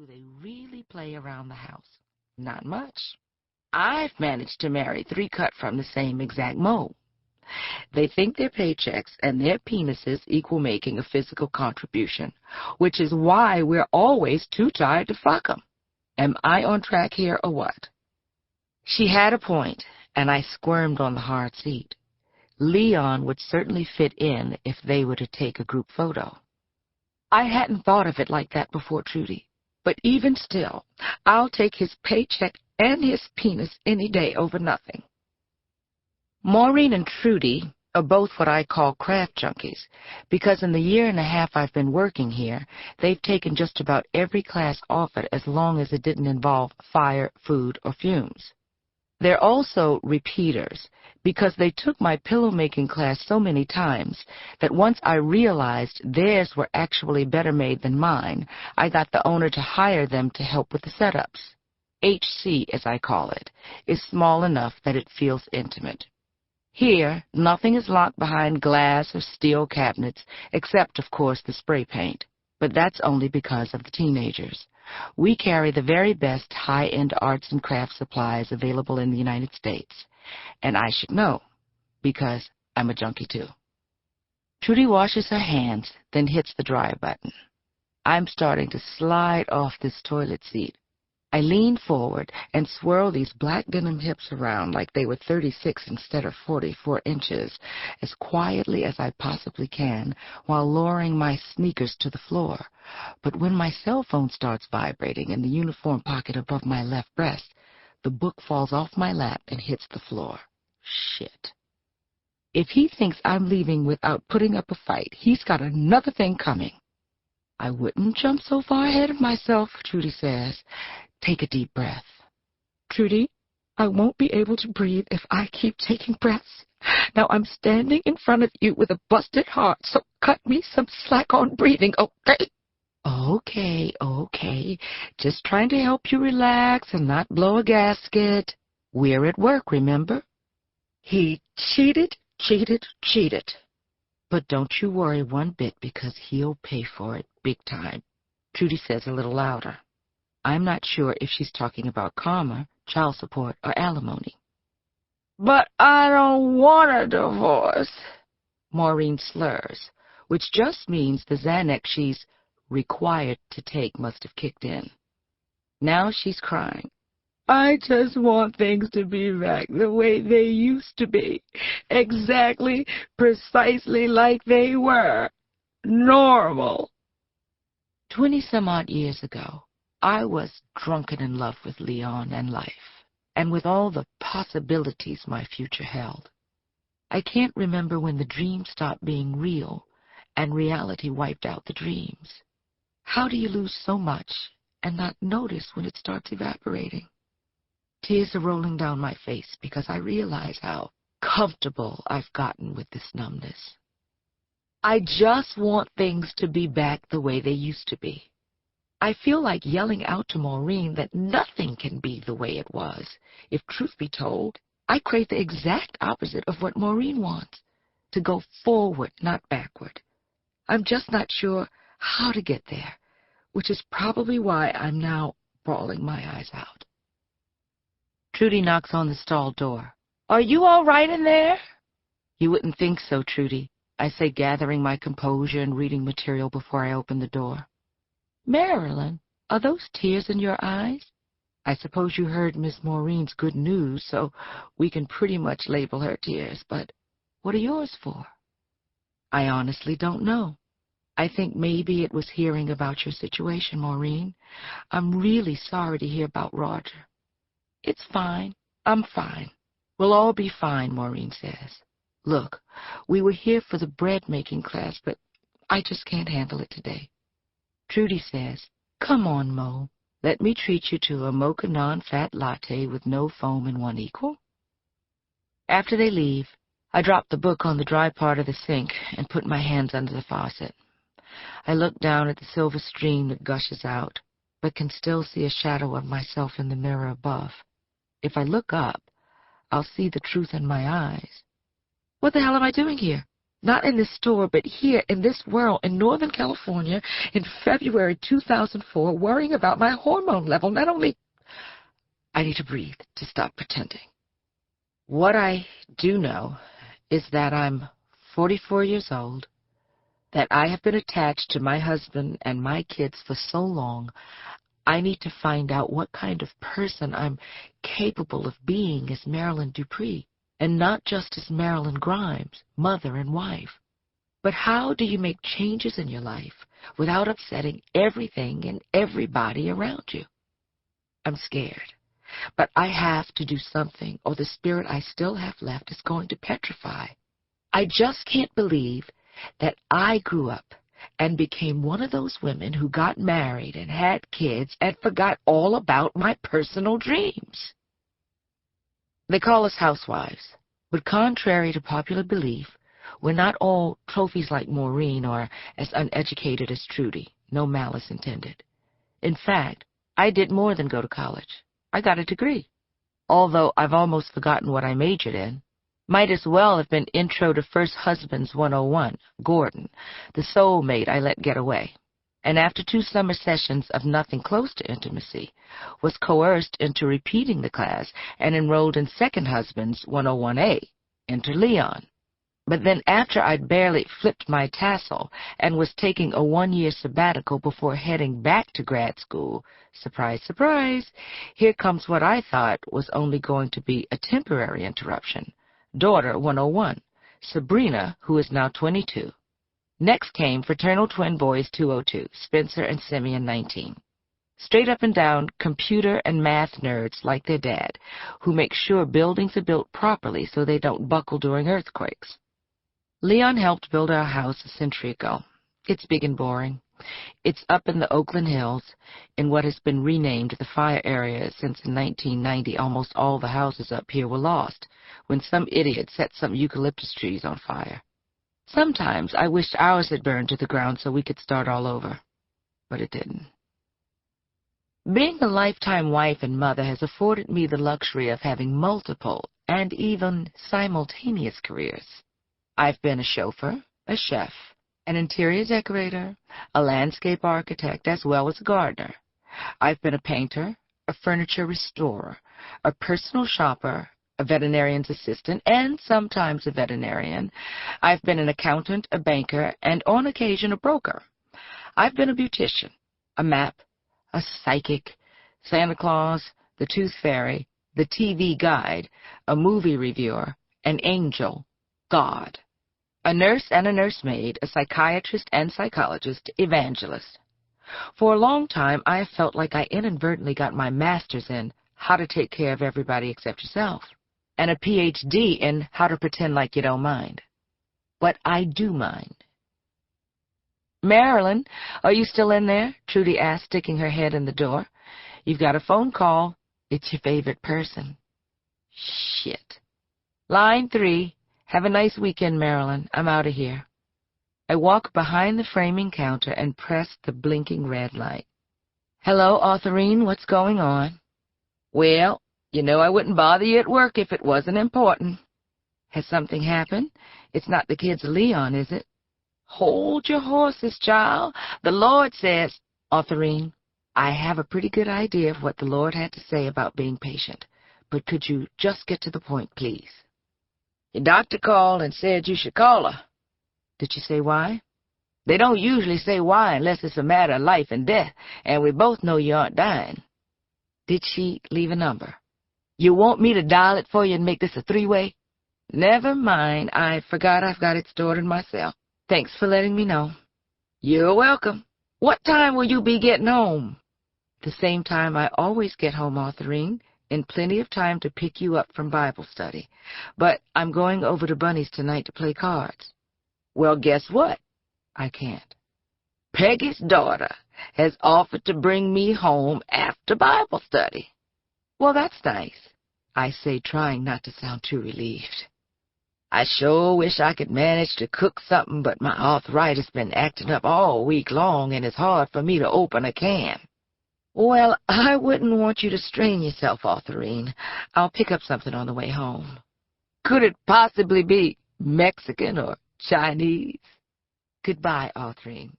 do they really play around the house? Not much. I've managed to marry 3 cut from the same exact mold. They think their paychecks and their penises equal making a physical contribution, which is why we're always too tired to fuck 'em. Am I on track here or what? She had a point, and I squirmed on the hard seat. Leon would certainly fit in if they were to take a group photo. I hadn't thought of it like that before, Trudy, but even still, I'll take his paycheck and his penis any day over nothing. Maureen and Trudy are both what I call craft junkies, because in the year and a half I've been working here, they've taken just about every class offered as long as it didn't involve fire, food, or fumes. They're also repeaters, because they took my pillow-making class so many times that once I realized theirs were actually better made than mine, I got the owner to hire them to help with the setups. HC, as I call it, is small enough that it feels intimate. Here, nothing is locked behind glass or steel cabinets, except, of course, the spray paint. But that's only because of the teenagers. We carry the very best high-end arts and crafts supplies available in the United States. And I should know, because I'm a junkie too. Trudy washes her hands, then hits the dryer button. I'm starting to slide off this toilet seat. I lean forward and swirl these black denim hips around like they were 36 instead of 44 inches, as quietly as I possibly can, while lowering my sneakers to the floor. But when my cell phone starts vibrating in the uniform pocket above my left breast, the book falls off my lap and hits the floor. Shit. If he thinks I'm leaving without putting up a fight, he's got another thing coming. I wouldn't jump so far ahead of myself, Trudy says. Take a deep breath. Trudy, I won't be able to breathe if I keep taking breaths. Now I'm standing in front of you with a busted heart, so cut me some slack on breathing, okay? Okay. Just trying to help you relax and not blow a gasket. We're at work, remember? He cheated. But don't you worry one bit, because he'll pay for it big time. Trudy says a little louder. I'm not sure if she's talking about karma, child support, or alimony. But I don't want a divorce. Maureen slurs, which just means the Xanax she's required to take must have kicked in. Now she's crying. I just want things to be back the way they used to be. Exactly, precisely like they were. Normal. 20-some-odd years ago, I was drunken in love with Leon and life, and with all the possibilities my future held. I can't remember when the dream stopped being real and reality wiped out the dreams. How do you lose so much and not notice when it starts evaporating? Tears are rolling down my face because I realize how comfortable I've gotten with this numbness. I just want things to be back the way they used to be. I feel like yelling out to Maureen that nothing can be the way it was. If truth be told, I crave the exact opposite of what Maureen wants, to go forward, not backward. I'm just not sure how to get there, which is probably why I'm now bawling my eyes out. Trudy knocks on the stall door. Are you all right in there? You wouldn't think so, Trudy, I say, gathering my composure and reading material before I open the door. Marilyn, are those tears in your eyes? I suppose you heard Miss Maureen's good news, so we can pretty much label her tears, but what are yours for? I honestly don't know. I think maybe it was hearing about your situation, Maureen. I'm really sorry to hear about Roger. It's fine. I'm fine. We'll all be fine, Maureen says. Look, we were here for the bread-making class, but I just can't handle it today. Trudy says, come on, Mo. Let me treat you to a mocha non-fat latte with no foam and 1 equal. After they leave, I drop the book on the dry part of the sink and put my hands under the faucet. I look down at the silver stream that gushes out, but can still see a shadow of myself in the mirror above. If I look up, I'll see the truth in my eyes. What the hell am I doing here? Not in this store, but here in this world in Northern California in February 2004, worrying about my hormone level. Not only... I need to breathe to stop pretending. What I do know is that I'm 44 years old, that I have been attached to my husband and my kids for so long, I need to find out what kind of person I'm capable of being as Marilyn Dupree, and not just as Marilyn Grimes, mother and wife. But how do you make changes in your life without upsetting everything and everybody around you? I'm scared, but I have to do something, or the spirit I still have left is going to petrify. I just can't believe that I grew up and became one of those women who got married and had kids and forgot all about my personal dreams. They call us housewives, but contrary to popular belief, we're not all trophies like Maureen or as uneducated as Trudy, no malice intended. In fact, I did more than go to college. I got a degree, although I've almost forgotten what I majored in. Might as well have been Intro to First Husbands 101, Gordon, the soulmate I let get away. And after 2 summer sessions of nothing close to intimacy, was coerced into repeating the class and enrolled in Second Husbands 101A, Enter Leon. But then after I'd barely flipped my tassel and was taking a 1-year sabbatical before heading back to grad school, surprise, surprise, here comes what I thought was only going to be a temporary interruption. Daughter 101, Sabrina, who is now 22. Next came fraternal twin boys 202, Spencer and Simeon 19. Straight up and down computer and math nerds like their dad, who make sure buildings are built properly so they don't buckle during earthquakes. Leon helped build our house a century ago. It's big and boring. It's up in the Oakland Hills, in what has been renamed the fire area since in 1990 almost all the houses up here were lost, when some idiot set some eucalyptus trees on fire. Sometimes I wished ours had burned to the ground so we could start all over, but it didn't. Being a lifetime wife and mother has afforded me the luxury of having multiple and even simultaneous careers. I've been a chauffeur, a chef, an interior decorator, a landscape architect, as well as a gardener. I've been a painter, a furniture restorer, a personal shopper, a veterinarian's assistant, and sometimes a veterinarian. I've been an accountant, a banker, and on occasion a broker. I've been a beautician, a map, a psychic, Santa Claus, the Tooth Fairy, the TV guide, a movie reviewer, an angel, God, a nurse and a nursemaid, a psychiatrist and psychologist, evangelist. For a long time, I have felt like I inadvertently got my master's in how to take care of everybody except yourself, and a PhD in how to pretend like you don't mind. But I do mind. "Marilyn, are you still in there?" Trudy asked, sticking her head in the door. "You've got a phone call. It's your favorite person." Shit. "Line 3. Have a nice weekend, Marilyn. I'm out of here." I walk behind the framing counter and press the blinking red light. "Hello, Authorine. What's going on?" "Well, you know I wouldn't bother you at work if it wasn't important." "Has something happened? It's not the kids of Leon, is it?" "Hold your horses, child. The Lord says..." "Authorine, I have a pretty good idea of what the Lord had to say about being patient, but could you just get to the point, please?" "Your doctor called and said you should call her." "Did she say why?" "They don't usually say why unless it's a matter of life and death, and we both know you aren't dying." "Did she leave a number?" "You want me to dial it for you and make this a 3-way? "Never mind. I forgot I've got it stored in my cell. Thanks for letting me know." "You're welcome. What time will you be getting home?" "The same time I always get home, Authorine, and plenty of time to pick you up from Bible study. But I'm going over to Bunny's tonight to play cards." "Well, guess what?" "I can't." "Peggy's daughter has offered to bring me home after Bible study." "Well, that's nice," I say, trying not to sound too relieved. "I sure wish I could manage to cook something, but my arthritis been acting up all week long, and it's hard for me to open a can." "Well, I wouldn't want you to strain yourself, Authorine. I'll pick up something on the way home." "Could it possibly be Mexican or Chinese. Goodbye, Audrey.